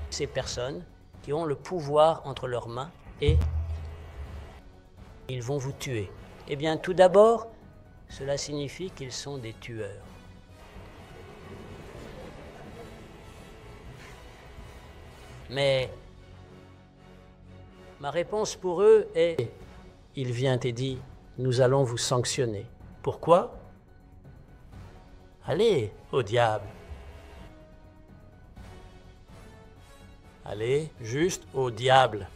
Ces personnes qui ont le pouvoir entre leurs mains et ils vont vous tuer. Eh bien, tout d'abord, cela signifie qu'ils sont des tueurs. Mais ma réponse pour eux est, il vient et dit, nous allons vous sanctionner. Pourquoi? Allez, au diable. Allez, juste au diable.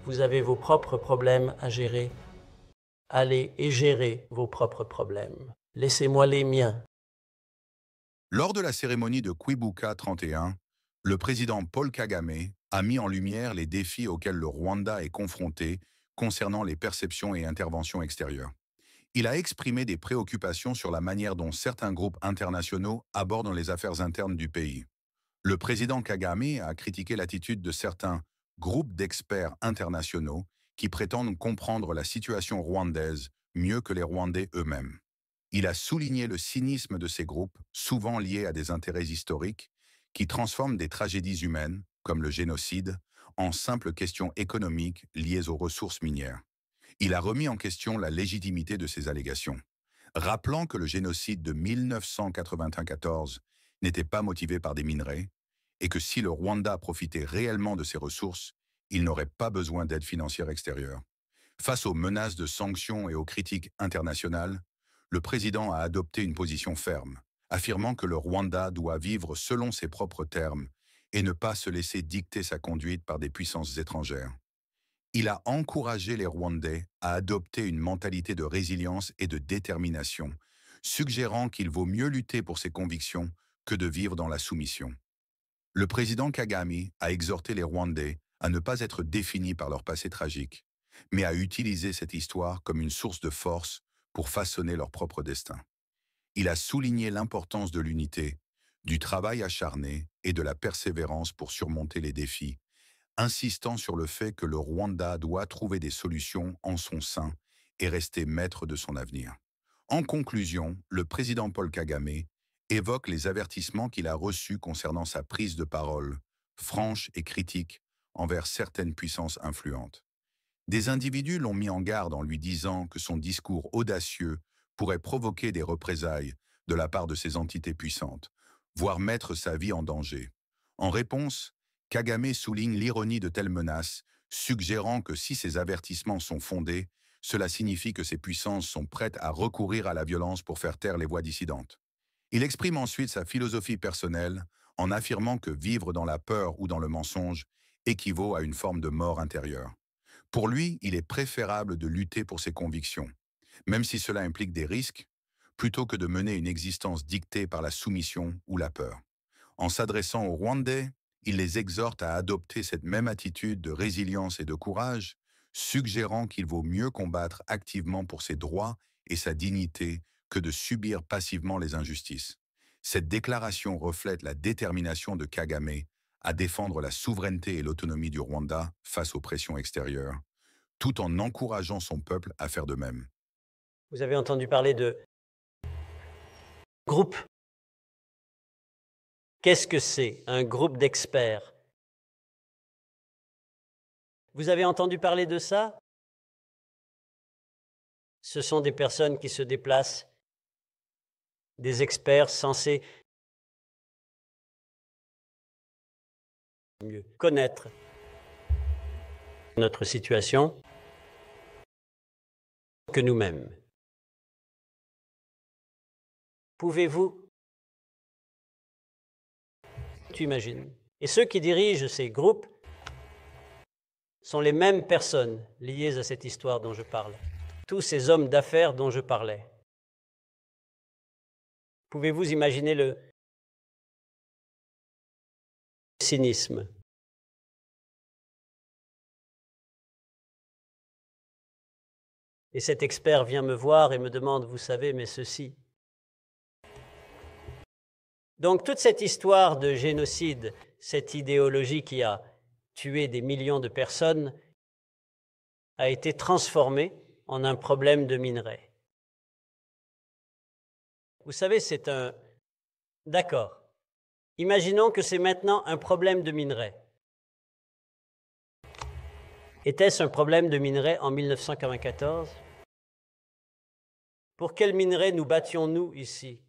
Vous avez vos propres problèmes à gérer. Allez et gérez vos propres problèmes. Laissez-moi les miens. Lors de la cérémonie de Kwibuka 31, le président Paul Kagame a mis en lumière les défis auxquels le Rwanda est confronté concernant les perceptions et interventions extérieures. Il a exprimé des préoccupations sur la manière dont certains groupes internationaux abordent les affaires internes du pays. Le président Kagame a critiqué l'attitude de certains groupes d'experts internationaux qui prétendent comprendre la situation rwandaise mieux que les Rwandais eux-mêmes. Il a souligné le cynisme de ces groupes, souvent liés à des intérêts historiques, qui transforment des tragédies humaines, comme le génocide, en simples questions économiques liées aux ressources minières. Il a remis en question la légitimité de ces allégations, rappelant que le génocide de 1994 n'était pas motivé par des minerais et que si le Rwanda profitait réellement de ses ressources, il n'aurait pas besoin d'aide financière extérieure. Face aux menaces de sanctions et aux critiques internationales, le président a adopté une position ferme, affirmant que le Rwanda doit vivre selon ses propres termes et ne pas se laisser dicter sa conduite par des puissances étrangères. Il a encouragé les Rwandais à adopter une mentalité de résilience et de détermination, suggérant qu'il vaut mieux lutter pour ses convictions que de vivre dans la soumission. Le président Kagame a exhorté les Rwandais à ne pas être définis par leur passé tragique, mais à utiliser cette histoire comme une source de force pour façonner leur propre destin. Il a souligné l'importance de l'unité, du travail acharné et de la persévérance pour surmonter les défis, insistant sur le fait que le Rwanda doit trouver des solutions en son sein et rester maître de son avenir. En conclusion, le président Paul Kagame évoque les avertissements qu'il a reçus concernant sa prise de parole, franche et critique, envers certaines puissances influentes. Des individus l'ont mis en garde en lui disant que son discours audacieux pourrait provoquer des représailles de la part de ces entités puissantes, voire mettre sa vie en danger. En réponse, Kagame souligne l'ironie de telles menaces, suggérant que si ces avertissements sont fondés, cela signifie que ces puissances sont prêtes à recourir à la violence pour faire taire les voix dissidentes. Il exprime ensuite sa philosophie personnelle en affirmant que vivre dans la peur ou dans le mensonge équivaut à une forme de mort intérieure. Pour lui, il est préférable de lutter pour ses convictions, même si cela implique des risques, plutôt que de mener une existence dictée par la soumission ou la peur. En s'adressant aux Rwandais, il les exhorte à adopter cette même attitude de résilience et de courage, suggérant qu'il vaut mieux combattre activement pour ses droits et sa dignité que de subir passivement les injustices. Cette déclaration reflète la détermination de Kagame à défendre la souveraineté et l'autonomie du Rwanda face aux pressions extérieures, tout en encourageant son peuple à faire de même. Vous avez entendu parler de groupe. Qu'est-ce que c'est un groupe d'experts? Vous avez entendu parler de ça? Ce sont des personnes qui se déplacent, des experts censés mieux connaître notre situation que nous-mêmes. Pouvez-vous, tu imagines? Et ceux qui dirigent ces groupes sont les mêmes personnes liées à cette histoire dont je parle. Tous ces hommes d'affaires dont je parlais. Pouvez-vous imaginer le cynisme? Et cet expert vient me voir et me demande, vous savez, mais ceci. Donc toute cette histoire de génocide, cette idéologie qui a tué des millions de personnes, a été transformée en un problème de minerais. Vous savez, c'est un... D'accord. Imaginons que c'est maintenant un problème de minerai. Était-ce un problème de minerai en 1994? Pour quel minerai nous battions-nous ici?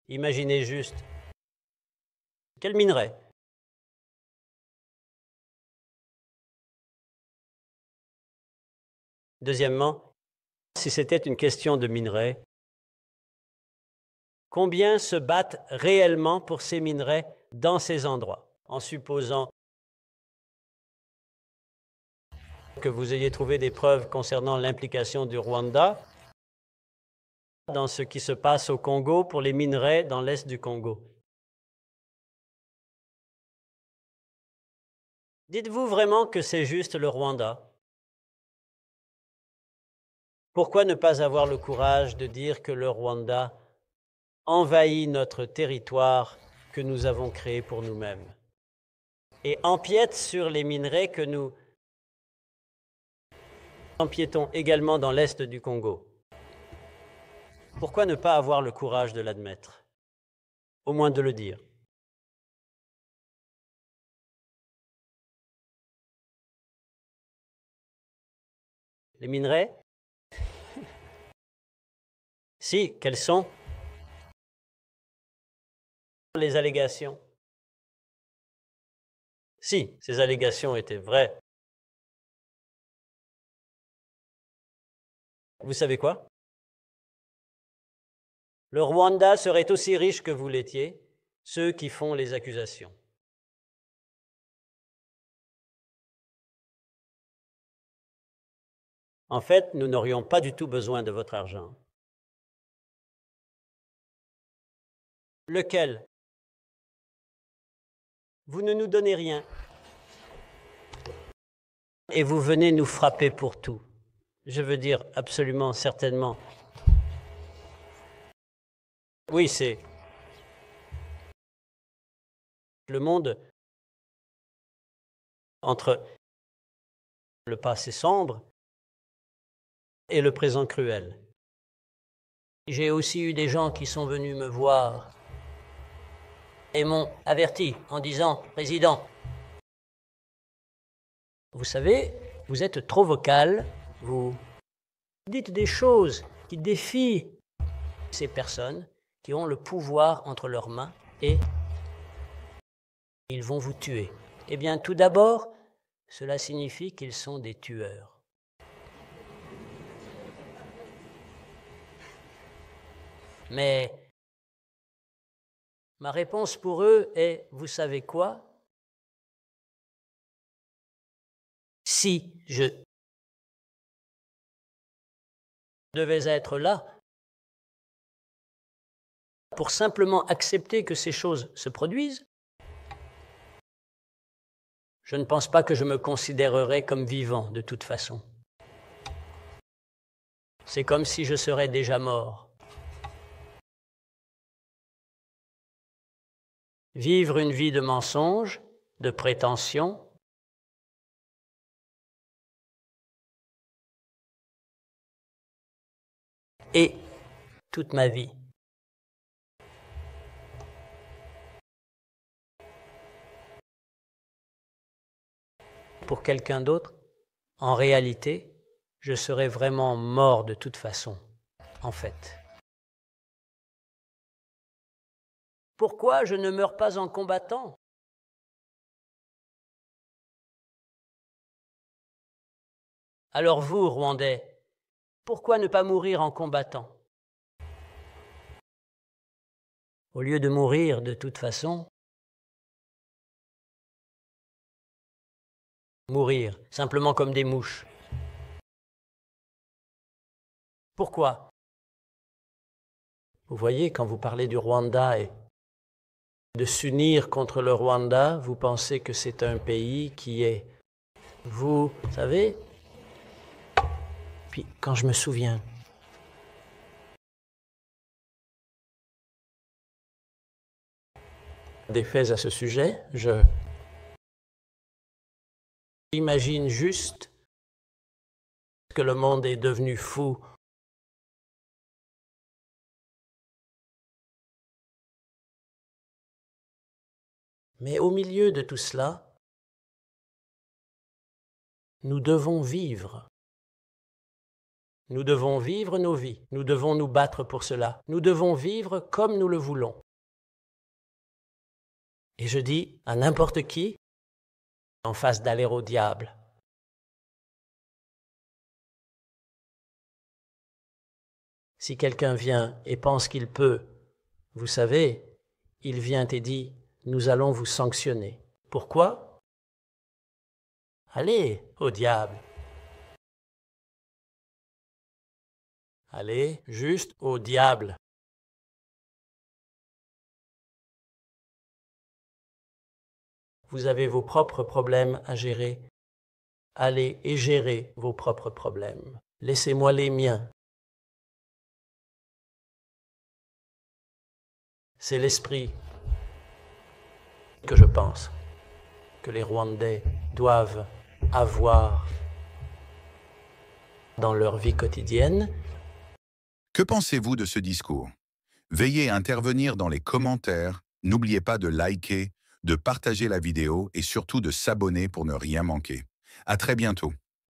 Imaginez juste. Quel minerai? Deuxièmement, si c'était une question de minerai, combien se battent réellement pour ces minerais dans ces endroits, en supposant que vous ayez trouvé des preuves concernant l'implication du Rwanda dans ce qui se passe au Congo pour les minerais dans l'est du Congo. Dites-vous vraiment que c'est juste le Rwanda? Pourquoi ne pas avoir le courage de dire que le Rwanda envahit notre territoire que nous avons créé pour nous-mêmes et empiète sur les minerais que nous empiétons également dans l'est du Congo? Pourquoi ne pas avoir le courage de l'admettre? Au moins de le dire. Les minerais? Si, quelles sont les allégations? Si, ces allégations étaient vraies. Vous savez quoi? Le Rwanda serait aussi riche que vous l'étiez, ceux qui font les accusations. En fait, nous n'aurions pas du tout besoin de votre argent. Lequel? Vous ne nous donnez rien. Et vous venez nous frapper pour tout. Je veux dire, absolument, certainement. Oui, c'est le monde entre le passé sombre et le présent cruel. J'ai aussi eu des gens qui sont venus me voir et m'ont averti en disant « Président, vous savez, vous êtes trop vocal, vous dites des choses qui défient ces personnes qui ont le pouvoir entre leurs mains et ils vont vous tuer. » Eh bien, tout d'abord, cela signifie qu'ils sont des tueurs. Mais ma réponse pour eux est, vous savez quoi? Si je devais être là pour simplement accepter que ces choses se produisent, je ne pense pas que je me considérerais comme vivant de toute façon. C'est comme si je serais déjà mort. Vivre une vie de mensonge, de prétention, et toute ma vie. Pour quelqu'un d'autre, en réalité, je serais vraiment mort de toute façon, en fait. Pourquoi je ne meurs pas en combattant? Alors vous, Rwandais, pourquoi ne pas mourir en combattant? Au lieu de mourir de toute façon, mourir simplement comme des mouches. Pourquoi? Vous voyez, quand vous parlez du Rwanda et de s'unir contre le Rwanda, vous pensez que c'est un pays qui est, vous savez, puis quand je me souviens des faits à ce sujet, j'imagine juste que le monde est devenu fou. Mais au milieu de tout cela, nous devons vivre. Nous devons vivre nos vies. Nous devons nous battre pour cela. Nous devons vivre comme nous le voulons. Et je dis à n'importe qui, en face d'aller au diable. Si quelqu'un vient et pense qu'il peut, vous savez, il vient et dit, nous allons vous sanctionner. Pourquoi? Allez au diable. Allez juste au diable. Vous avez vos propres problèmes à gérer. Allez et gérez vos propres problèmes. Laissez-moi les miens. C'est l'esprit que je pense que les Rwandais doivent avoir dans leur vie quotidienne. Que pensez-vous de ce discours? Veuillez intervenir dans les commentaires. N'oubliez pas de liker, de partager la vidéo et surtout de s'abonner pour ne rien manquer. À très bientôt.